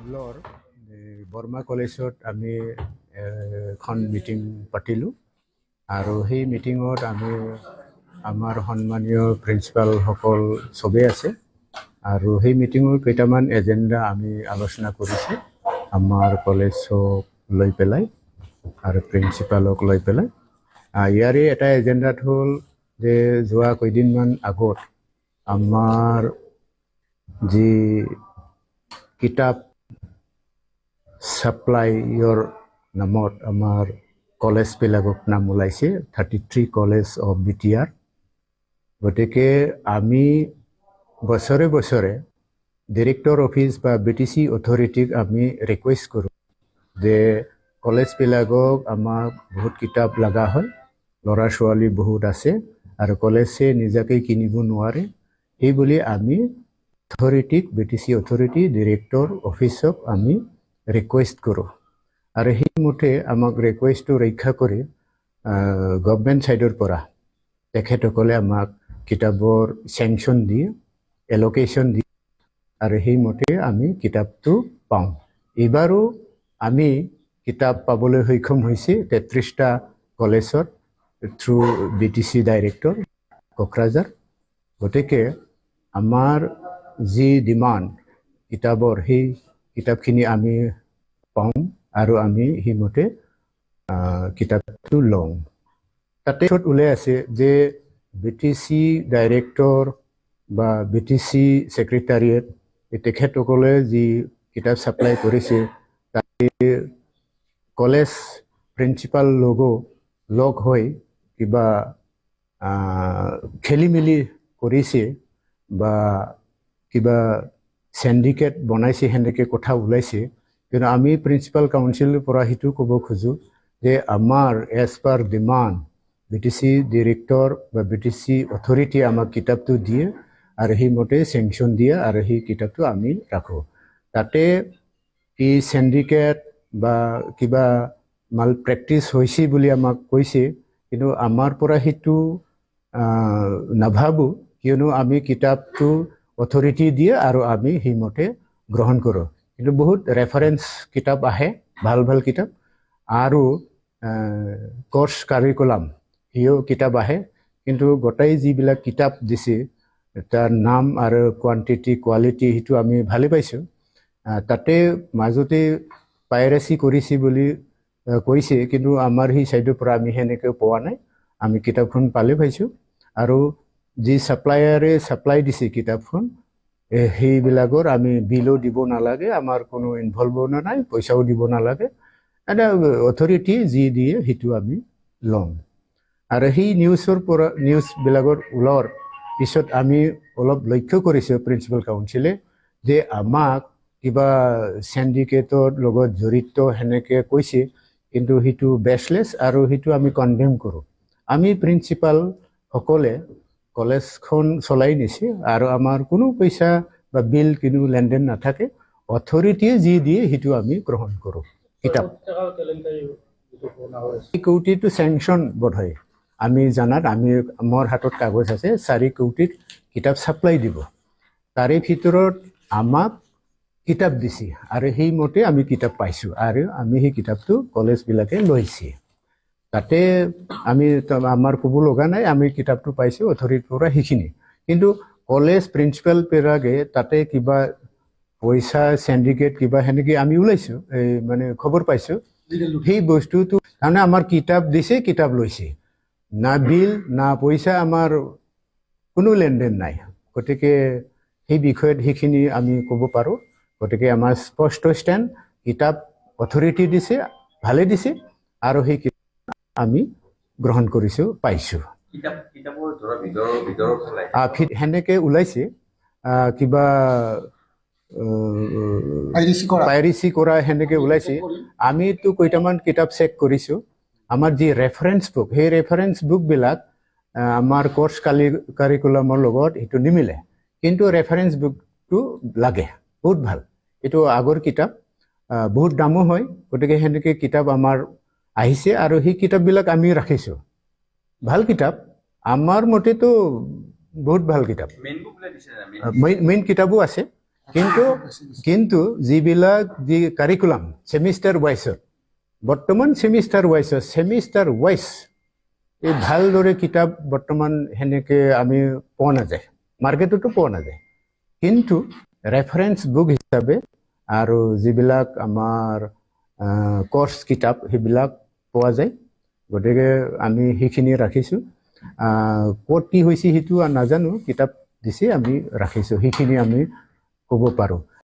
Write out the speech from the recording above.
স্কুলৰ বৰ্মা কলেজত আমি এখন মিটিং পাতিলোঁ আৰু সেই মিটিঙত আমি আমাৰ সন্মানীয় প্ৰিন্সিপালসকল চবেই আছে আৰু সেই মিটিঙৰ কেইটামান এজেণ্ডা আমি আলোচনা কৰিছোঁ আমাৰ কলেজক লৈ পেলাই আৰু প্ৰিন্সিপালক লৈ পেলাই। ইয়াৰে এটা এজেণ্ডাত হ'ল যে যোৱা কেইদিনমান আগত আমাৰ যি কিতাপ সাপ্লাইৰ নামত আমাৰ কলেজবিলাকক নাম ওলাইছে 33 কলেজ অফ BTR। গতিকে আমি বছৰে বছৰে ডিৰেক্টৰ অফিচ বা BTC অথৰিটিক আমি ৰিকুৱেষ্ট কৰোঁ যে কলেজবিলাকক আমাক বহুত কিতাপ লগা হয়, ল'ৰা ছোৱালী বহুত আছে আৰু কলেজে নিজাকৈ কিনিব নোৱাৰে। সেই বুলি আমি অথৰিটিক BTC অথৰিটি ডিৰেক্টৰ অফিচক আমি ৰিকুৱেষ্ট কৰোঁ আৰু সেইমতে আমাক ৰিকুৱেষ্টটো ৰক্ষা কৰি গভৰ্ণমেণ্ট ছাইডৰ পৰা তেখেতসকলে আমাক কিতাপৰ চেংচন দিয়ে, এল'কেশ্যন দিয়ে আৰু সেইমতে আমি কিতাপটো পাওঁ। এইবাৰো আমি কিতাপ পাবলৈ সক্ষম হৈছে 33টা কলেজত থ্ৰু BTC ডাইৰেক্টৰ কোকৰাঝাৰ। গতিকে আমাৰ যি ডিমাণ্ড কিতাপৰ সেই কিতাপখিনি আমি পাওঁ আৰু আমি সেইমতে কিতাপটো লওঁ। তাতে ওলাই আছে যে BTC ডাইৰেক্টৰ বা BTC ছেক্ৰেটাৰিয়েট তেখেতসকলে যি কিতাপ ছাপ্লাই কৰিছে তাতে কলেজ প্ৰিন্সিপাল লগ হৈ কিবা খেলি মেলি কৰিছে বা কিবা সিন্ডিকেট বনাইছে সেনেকৈ কথা ওলাইছে। কিন্তু আমি প্ৰিন্সিপাল কাউন্সিলৰ পৰা সেইটো ক'ব খোজোঁ যে আমাৰ as per demand BTC director বা BTC অথৰিটি আমাক কিতাপটো দিয়ে আৰু সেইমতে চেংচন দিয়ে আৰু সেই কিতাপটো আমি ৰাখোঁ। তাতে এই সিন্ডিকেট বা কিবা মাল প্ৰেক্টিচ হৈছে বুলি আমাক কৈছে, কিন্তু আমাৰ পৰা সেইটো নাভাবোঁ, কিয়নো আমি কিতাপটো অথৰিটি দিয়ে আৰু আমি সেইমতে গ্ৰহণ কৰোঁ। কিন্তু বহুত ৰেফাৰেঞ্চ কিতাপ আহে, ভাল ভাল কিতাপ আৰু কোৰ্চ কাৰিকুলাম সিও কিতাপ আহে, কিন্তু গোটেই যিবিলাক কিতাপ দিছে তাৰ নাম আৰু কোৱান্টিটি কোৱালিটি সেইটো আমি ভালেই পাইছোঁ। তাতে মাজতে পাইৰেচি কৰিছে বুলি কৈছে, কিন্তু আমাৰ সেই ছাইডৰ পৰা আমি সেনেকৈ পোৱা নাই। আমি কিতাপখন পালে পাইছোঁ আৰু যি ছাপ্লায়াৰে ছাপ্লাই দিছে কিতাপখন সেইবিলাকৰ আমি বিলো দিব নালাগে, আমাৰ কোনো ইনভলভমেণ্ট নাই, পইচাও দিব নালাগে। এটা অথৰিটি যি দিয়ে সেইটো আমি ল'ম। আৰু সেই নিউজবিলাকৰ ওলোৱাৰ পিছত আমি অলপ লক্ষ্য কৰিছোঁ প্ৰিন্সিপাল কাউন্সিলে যে আমাক কিবা সিন্ডিকেটৰ লগত জড়িত সেনেকৈ কৈছে, কিন্তু সেইটো বেচলেছ আৰু সেইটো আমি কনডেম কৰোঁ। আমি প্ৰিন্সিপালসকলে কলেজখন চলাই নিছে আৰু আমাৰ কোনো পইচা বা বিল কোনো লেনদেন নাথাকে, অথৰিটিয়ে যি দিয়ে সেইটো আমি গ্ৰহণ কৰোঁ। কিতাপ কোটিটো চেংচন বোধ হয়, আমি জানাত মোৰ হাতত কাগজ আছে 4 কোটিত কিতাপ ছাপ্লাই দিব, তাৰে ভিতৰত আমাক কিতাপ দিছে আৰু সেইমতে আমি কিতাপ পাইছোঁ আৰু আমি সেই কিতাপটো কলেজবিলাকে লৈছে। তাতে আমাৰ ক'ব লগা নাই, আমি কিতাপটো পাইছোঁ অথৰিটিৰ পৰা সেইখিনি। কিন্তু কলেজ প্ৰিন্সিপাল পেৰাগে তাতে কিবা পইচা সিন্ডিকেট কিবা সেনেকৈ আমি ওলাইছোঁ, মানে খবৰ পাইছোঁ। সেই বস্তুটো তাৰমানে আমাৰ কিতাপ দিছে, কিতাপ লৈছে, না বিল না পইচা, আমাৰ কোনো লেনদেন নাই। গতিকে সেই বিষয়ত সেইখিনি আমি ক'ব পাৰোঁ। গতিকে আমাৰ স্পষ্ট ষ্টেণ্ড, কিতাপ অথৰিটি দিছে, ভালে দিছে আৰু সেই আমি গ্ৰহণ কৰিছোঁ, পাইছোঁ। সেনেকৈ ওলাইছে কিবা পাইৰেচি কৰা সেনেকৈ ওলাইছে। আমিতো কেইটামান কিতাপ চেক কৰিছোঁ, আমাৰ যি ৰেফাৰেঞ্চ বুক সেই ৰেফাৰেঞ্চ বুকবিলাক আমাৰ কোৰ্চ কাৰিকুলামৰ লগত সেইটো নিমিলে, কিন্তু ৰেফাৰেঞ্চ বুকটো লাগে, বহুত ভাল। এইটো আগৰ কিতাপ, বহুত দামো হয়। গতিকে সেনেকৈ কিতাপ আমাৰ আহিছে আৰু সেই কিতাপবিলাক আমি ৰাখিছোঁ। ভাল কিতাপ, আমাৰ মতেতো বহুত ভাল কিতাপ। মেইন কিতাপো আছে, কিন্তু কিন্তু যিবিলাক যি কাৰিকুলাম সেমিষ্টাৰ ৱাইজত বৰ্তমান সেমিষ্টাৰ ৱাইজ এই ভালদৰে কিতাপ বৰ্তমান সেনেকে আমি পোৱা নাযায়, মাৰ্কেটতো পোৱা নাযায়। কিন্তু ৰেফাৰেন্স বুক হিচাপে আৰু যিবিলাক আমাৰ কোৰ্স কিতাপ সেইবিলাক পোৱা যায়। গতিকে আমি সেইখিনি ৰাখিছোঁ। ক'ত কি হৈছে সেইটো নাজানো, কিতাপ দিছে আমি ৰাখিছোঁ, সেইখিনি আমি ক'ব পাৰোঁ।